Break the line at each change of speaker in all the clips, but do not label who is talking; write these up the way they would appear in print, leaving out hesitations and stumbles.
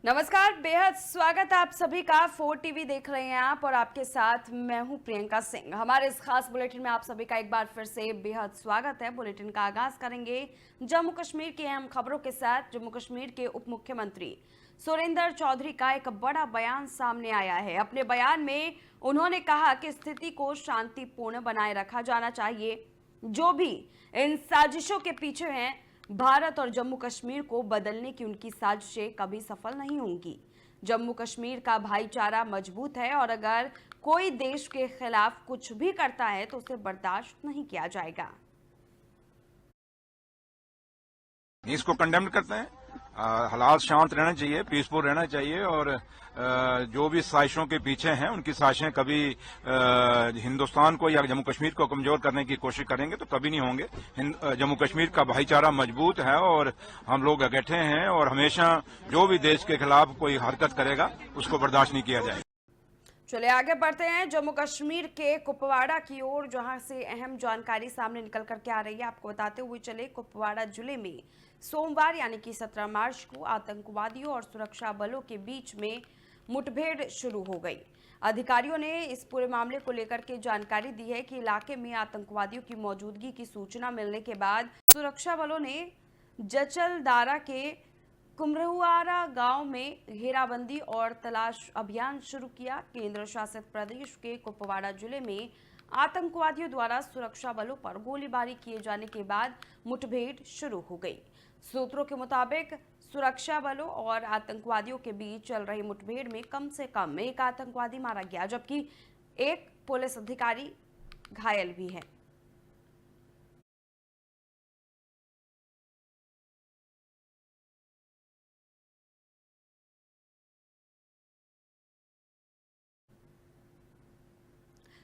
नमस्कार, बेहद स्वागत है आप सभी का। 4 टीवी देख रहे हैं आप और आपके साथ मैं हूं प्रियंका सिंह। हमारे इस खास बुलेटिन में आप सभी का एक बार फिर से बेहद स्वागत है। बुलेटिन का आगाज करेंगे जम्मू कश्मीर की अहम खबरों के साथ। जम्मू कश्मीर के उप मुख्यमंत्री सुरेंद्र चौधरी का एक बड़ा बयान सामने आया है। अपने बयान में उन्होंने कहा कि स्थिति को शांतिपूर्ण बनाए रखा जाना चाहिए। जो भी इन साजिशों के पीछे हैं, भारत और जम्मू कश्मीर को बदलने की उनकी साजिशें कभी सफल नहीं होंगी। जम्मू कश्मीर का भाईचारा मजबूत है और अगर कोई देश के खिलाफ कुछ भी करता है तो उसे बर्दाश्त नहीं किया जाएगा।
इसको कंडेम करते हैं। हालात शांत रहना चाहिए, पीसफुल रहना चाहिए और जो भी साजिशों के पीछे हैं उनकी साजिशें कभी हिंदुस्तान को या जम्मू कश्मीर को कमजोर करने की कोशिश करेंगे तो कभी नहीं होंगे। जम्मू कश्मीर का भाईचारा मजबूत है और हम लोग इकट्ठे हैं और हमेशा जो भी देश के खिलाफ कोई हरकत करेगा उसको बर्दाश्त नहीं किया जाएगा।
चलिए आगे बढ़ते हैं जम्मू कश्मीर के कुपवाड़ा की ओर, जहां से अहम जानकारी सामने निकल करके आ रही है। आपको बताते हुए चले, कुपवाड़ा जिले में सोमवार यानी कि 17 मार्च को आतंकवादियों और सुरक्षा बलों के बीच में मुठभेड़ शुरू हो गई। अधिकारियों ने इस पूरे मामले को लेकर के जानकारी दी है कि इलाके में आतंकवादियों की मौजूदगी की सूचना मिलने के बाद सुरक्षा बलों ने जचलदारा के कुमरहुआरा गांव में घेराबंदी और तलाश अभियान शुरू किया। केंद्र शासित प्रदेश के कुपवाड़ा जिले में आतंकवादियों द्वारा सुरक्षा बलों पर गोलीबारी किए जाने के बाद मुठभेड़ शुरू हो गई। सूत्रों के मुताबिक सुरक्षा बलों और आतंकवादियों के बीच चल रही मुठभेड़ में कम से कम एक आतंकवादी मारा गया, जबकि एक पुलिस अधिकारी घायल भी है।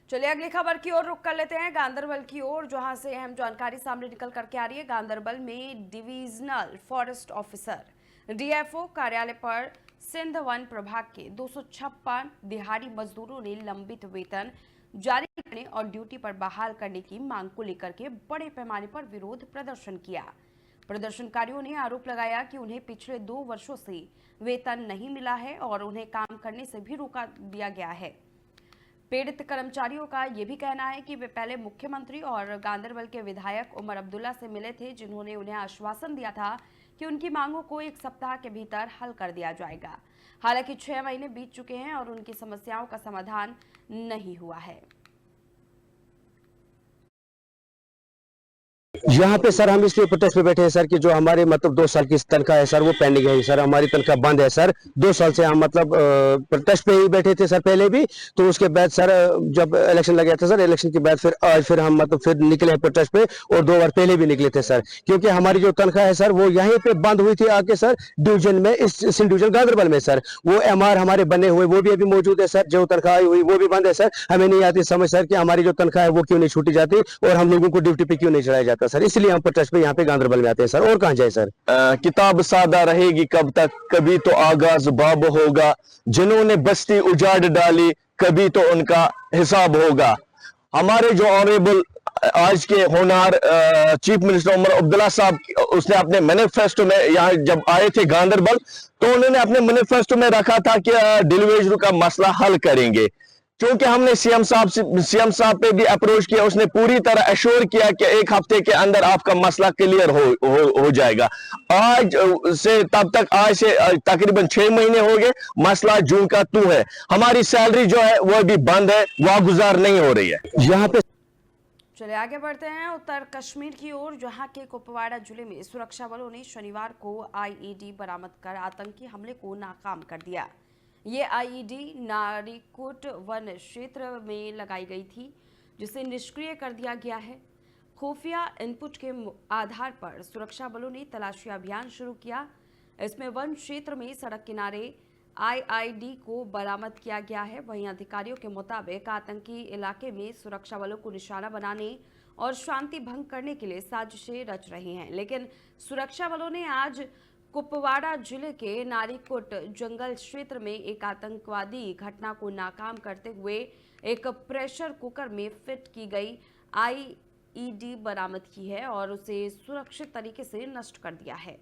चलिए अगली खबर की ओर रुख कर लेते हैं, गांदरबल की ओर, जहां से अहम जानकारी सामने निकल करके आ रही है। गांदरबल में डिविजनल फॉरेस्ट ऑफिसर डीएफओ कार्यालय पर सिंध वन प्रभाग के 256 दिहाड़ी मजदूरों ने लंबित वेतन जारी करने और ड्यूटी पर बहाल करने की मांग को लेकर के बड़े पैमाने पर विरोध प्रदर्शन किया। प्रदर्शनकारियों ने आरोप लगाया कि उन्हें पिछले 2 वर्षों से वेतन नहीं मिला है और उन्हें काम करने से भी रोका दिया गया है। पीड़ित कर्मचारियों का यह भी कहना है कि वे पहले मुख्यमंत्री और गांदरबल के विधायक उमर अब्दुल्ला से मिले थे, जिन्होंने उन्हें आश्वासन दिया था कि उनकी मांगों को 1 सप्ताह के भीतर हल कर दिया जाएगा। हालांकि 6 महीने बीत चुके हैं और उनकी समस्याओं का समाधान नहीं हुआ है।
यहाँ पे सर हम इसलिए प्रोटेस्ट पे बैठे हैं सर कि जो हमारे मतलब 2 साल की तनख्वाह है सर वो पेंडिंग है सर। हमारी तनख्वाह बंद है सर। 2 साल से हम मतलब प्रोटेस्ट पे ही बैठे थे सर पहले भी। तो उसके बाद सर जब इलेक्शन लग गया था सर, इलेक्शन के बाद फिर आज फिर हम मतलब फिर निकले प्रोटेस्ट पे और 2 बार पहले भी निकले थे सर। क्योंकि हमारी जो तनख्वाह है सर वो यहीं पे बंद हुई थी आके सर डिवीजन में, इस सिंध डिवीजन गांदरबल में सर। वो एमआर हमारे बने हुए वो भी अभी मौजूद है सर। जो तनख्वाह आई हुई वो भी बंद है सर। हमें नहीं आती समझ सर कि हमारी जो तनख्वाह है वो क्यों नहीं छूटी जाती और हम लोगों को ड्यूटी पे क्यों नहीं चढ़ाया जाता सर। इसलिए हम प्रोटेस्ट पे यहाँ पे गांदरबल में आते हैं सर। और कहाँ जाए सर।
किताब सादा रहेगी कब तक, कभी तो आगाज बाब होगा। जिन्होंने बस्ती उजाड़ डाली कभी तो उनका हिसाब होगा। हमारे जो ऑनरेबल आज के होनार चीफ मिनिस्टर उमर अब्दुल्ला साहब, उसने अपने मैनिफेस्टो में यहाँ जब आए थे गांदरबल तो उन्होंने अपने मैनिफेस्टो में रखा था कि डिलीवरी का मसला हल करेंगे। क्योंकि हमने सीएम साहब पे भी अप्रोच किया, उसने पूरी तरह एश्योर किया कि 1 हफ्ते के अंदर आपका मसला क्लियर हो जाएगा। आज से तब तक आज से तकरीबन 6 महीने हो गए, मसला जून का तू है। हमारी सैलरी जो है वो भी बंद है, वागुजार नहीं हो रही है यहाँ पे।
चलिए आगे बढ़ते हैं उत्तर कश्मीर की ओर, जहां के कुपवाड़ा जिले में सुरक्षा बलों ने शनिवार को आईईडी बरामद कर आतंकी हमले को नाकाम कर दिया। ये आईईडी नारीकोट वन क्षेत्र में लगाई गई थी, जिसे निष्क्रिय कर दिया गया है। खुफिया इनपुट के आधार पर सुरक्षा बलों ने तलाशी अभियान शुरू किया। इसमें वन क्षेत्र में सड़क किनारे आईईडी को बरामद किया गया है। वहीं अधिकारियों के मुताबिक आतंकी इलाके में सुरक्षा बलों को निशाना बनाने और शांति भंग करने के लिए साजिशें रच रहे हैं। लेकिन सुरक्षा बलों ने आज कुपवाड़ा जिले के नारीकोट जंगल क्षेत्र में एक आतंकवादी घटना को नाकाम करते हुए एक प्रेशर कुकर में फिट की गई आईईडी बरामद की है और उसे सुरक्षित तरीके से नष्ट कर दिया है।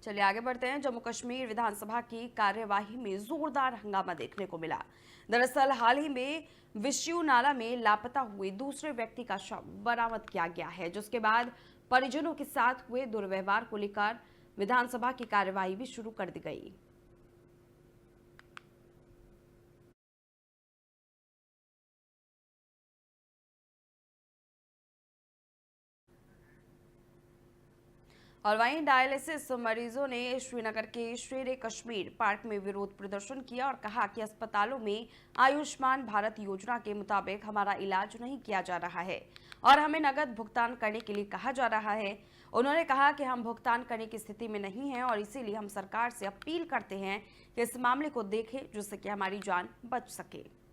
चलिए आगे बढ़ते हैं। जम्मू कश्मीर विधानसभा की कार्यवाही में जोरदार हंगामा देखने को मिला। दरअसल हाल ही में विश्यू नाला में लापता हुए दूसरे व्यक्ति का शव बरामद किया गया है, जिसके बाद परिजनों के साथ हुए दुर्व्यवहार को लेकर विधानसभा की कार्यवाही भी शुरू कर दी गई। और वहीं डायलिसिस मरीजों ने श्रीनगर के शेर कश्मीर पार्क में विरोध प्रदर्शन किया और कहा कि अस्पतालों में आयुष्मान भारत योजना के मुताबिक हमारा इलाज नहीं किया जा रहा है और हमें नकद भुगतान करने के लिए कहा जा रहा है। उन्होंने कहा कि हम भुगतान करने की स्थिति में नहीं हैं और इसीलिए हम सरकार से अपील करते हैं कि इस मामले को देखें, जिससे कि हमारी जान बच सके।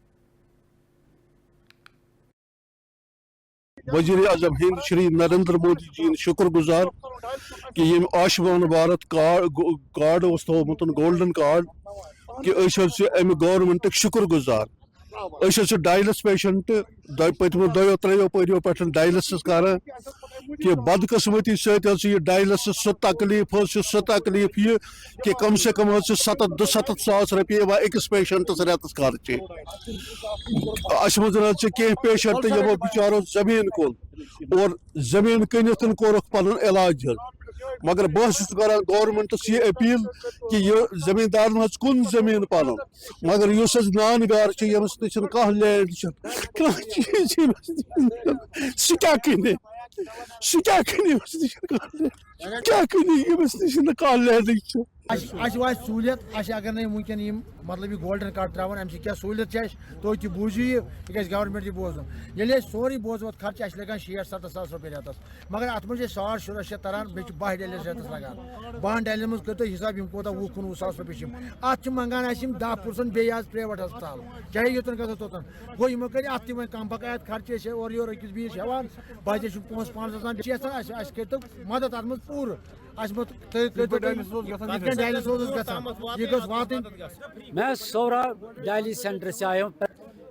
वजीर आजम हिंद श्री नरेंद्र मोदी जी शुक्रगुजार कि यम आयुष्मान भारत कार्ड थोमुत गोल्डन कार्ड कि अमि गवर्नमेंट शुक्रगुजार। डायलिस पेशेंट पत्मो 2-3 पहरियों पे डायलिसिस कर कि बदकस्मती सह डायलिसिस सह तकलीफ यह कि कम से कम 67 सास रुपये अकिस पेशेंटस रेतस खर्चे। कह पेशेंट यमो बिचारो जमीन कुल और जमीन कनित कोरक पन इलाज, मगर बस कर गवर्नमेंटस ये अपील कि यह जमींदार कुन जमीन पन, मगर इस नान गार यमस नश कह लैंड सह क्या कन क्या कन कह लैंड
सहूलियत अगर नहीं वुनकन मतलब गोल्डन कार्ड त्रावान अमि क्या सहूलियत तुम तह बूझू यह गवर्नमेंट बोजन ये सोरे बोजो खर्च लगान 60-70 सास रुपये रेतस, मगर अत मज 1600 तरान बे 12 डायलिस रेतस लगान। 12 डायलिस मज कर हिसाब कोता 20-19 सास रुपये अत मंगान 10% बे प्राइवेट अस्पताल चाहे योतन गो तोतन गो यमो कर अत तम कम बकायत खर्चे और योर अकिस बीस हेवान बचे पोस पान कर मदद अत मज पूर
मैं सौरा डायलिसिस सेंटर से आया हूँ।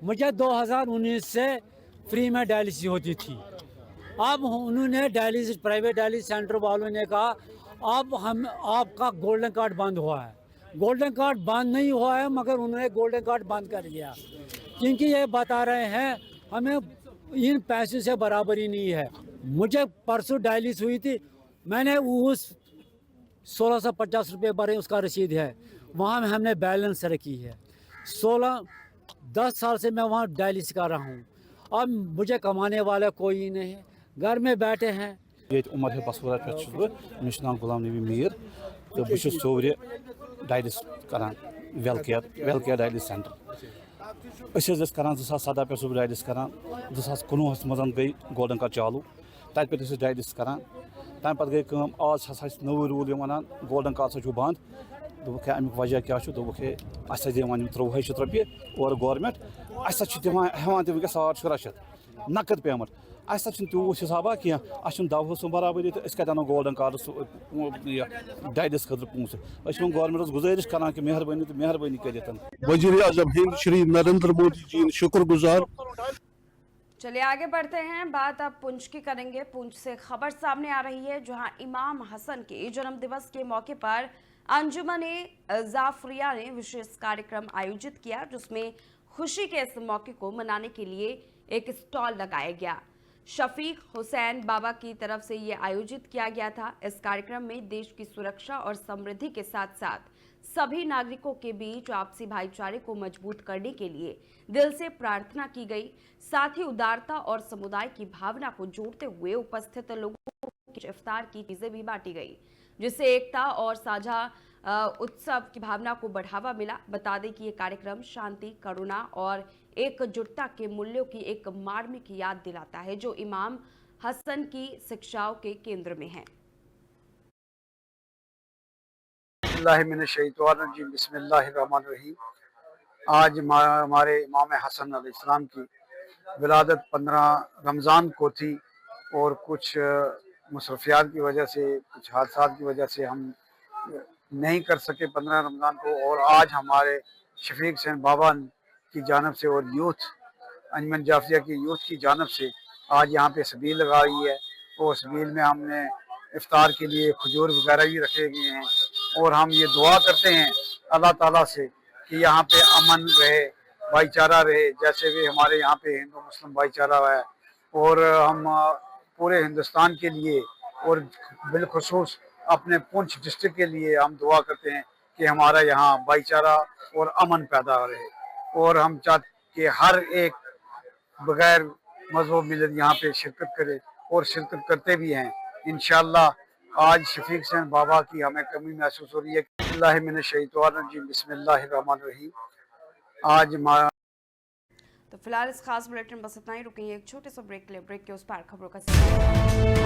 मुझे 2019 से फ्री में डायलिसिस होती थी। अब उन्होंने डायलिसिस प्राइवेट डायलिसिस सेंटर वालों ने कहा अब हम आपका गोल्डन कार्ड बंद हुआ है। गोल्डन कार्ड बंद नहीं हुआ है, मगर उन्होंने गोल्डन कार्ड बंद कर दिया, क्योंकि ये बता रहे हैं हमें इन पैसों से बराबरी नहीं है। मुझे परसों डायलिसिस हुई थी, मैंने उस 1650 रुपये भरे, उसका रसीद है, वहाँ में हमने बैलेंस रखी है। 10 साल से मैं वहाँ डायलिसिस कर रहा हूँ। अब मुझे कमाने वाला कोई नहीं है, घर में बैठे हैं।
ये उमर है बसवरा पे मे नाम गुलाम नबी मीर तो बस सोवरे डायलिसिस करान वेलकेयर डायलिसिस सेंटर करान 2017 पे सह डायलिसिस करान 2019 मज गई गोल्डन कार्ड चालू तत पे डायलिसिस करान। तम पे गई कम आज हसा नव रूल वन गोल्डन कार्ड सह बंद। दोक अमुक वजह क्या दोक अस दिवान 2300 रुपये और गवर्नमेंट अस हेवान तक 6,500 नकद पेमेंट। अस तूत हिसाबा कह अस दवा सो बराबरी तो कत अनो गोल्डन कार्ड डायलिसिस खतर पोस। गवर्नमेंट गुजारिश करान कि मेहरबानी कर।
वजीर आजम हिंद श्री नरेंद्र मोदी जी शुक्रगुजार।
चलिए आगे बढ़ते हैं। बात अब पुंछ की करेंगे। पुंछ से खबर सामने आ रही है, जहां इमाम हसन के जन्मदिवस के मौके पर अंजुमन जाफरिया ने विशेष कार्यक्रम आयोजित किया, जिसमें खुशी के इस मौके को मनाने के लिए एक स्टॉल लगाया गया। शफीक हुसैन बाबा की तरफ से ये आयोजित किया गया था। इस कार्यक्रम में देश की सुरक्षा और समृद्धि के साथ साथ सभी नागरिकों के बीच आपसी भाईचारे को मजबूत करने के लिए दिल से प्रार्थना की गई। साथ ही उदारता और समुदाय की भावना को जोड़ते हुए उपस्थित लोगों को इफ्तार की चीजें भी बांटी गई, जिससे एकता और साझा उत्सव की भावना को बढ़ावा मिला। बता दें कि ये कार्यक्रम शांति, करुणा और एकजुटता के मूल्यों की एक मार्मिक याद दिलाता है, जो इमाम हसन की शिक्षाओं के केंद्र में है।
बिस्मिल्लाहिर्रहमानिर्रहीम। आज हमारे इमाम हसन अलैहिस्सलाम की विलादत 15 रमज़ान को थी और कुछ मसरूफियात की वजह से, कुछ हादसा की वजह से हम नहीं कर सके 15 रमज़ान को। और आज हमारे शफीक हुसैन बाबा की जानब से और यूथ अंजुमन जाफरिया की यूथ की जानब से आज यहाँ पे सबील लगाई है। और सबील में हमने इफ्तार के लिए खजूर वगैरह भी रखे गए हैं
और हम ये दुआ करते हैं अल्लाह ताला से कि यहाँ पे अमन रहे, भाईचारा रहे, जैसे भी हमारे यहाँ पे हिंदू मुस्लिम भाईचारा है। और हम पूरे हिंदुस्तान के लिए और बिलखुसूस अपने पुंछ डिस्ट्रिक्ट के लिए हम दुआ करते हैं कि हमारा यहाँ भाईचारा और अमन पैदा रहे। और हम चाहते कि हर एक बगैर मजहब मिलत यहाँ पे शिरकत करे और शिरकत करते भी हैं इंशाअल्लाह। आज शफीक हुसैन बाबा की हमें कमी महसूस हो रही है। बिस्मिल्लाहिर्रहमानिर्रहीम, बिस्मिल्लाहिर्रहमानिर्रहीम। आज
तो फिलहाल इस खास बुलेटिन बस इतना ही। रुकेंगे एक छोटे से ब्रेक के लिए। ब्रेक के उस पार खबरों का सिलसिला।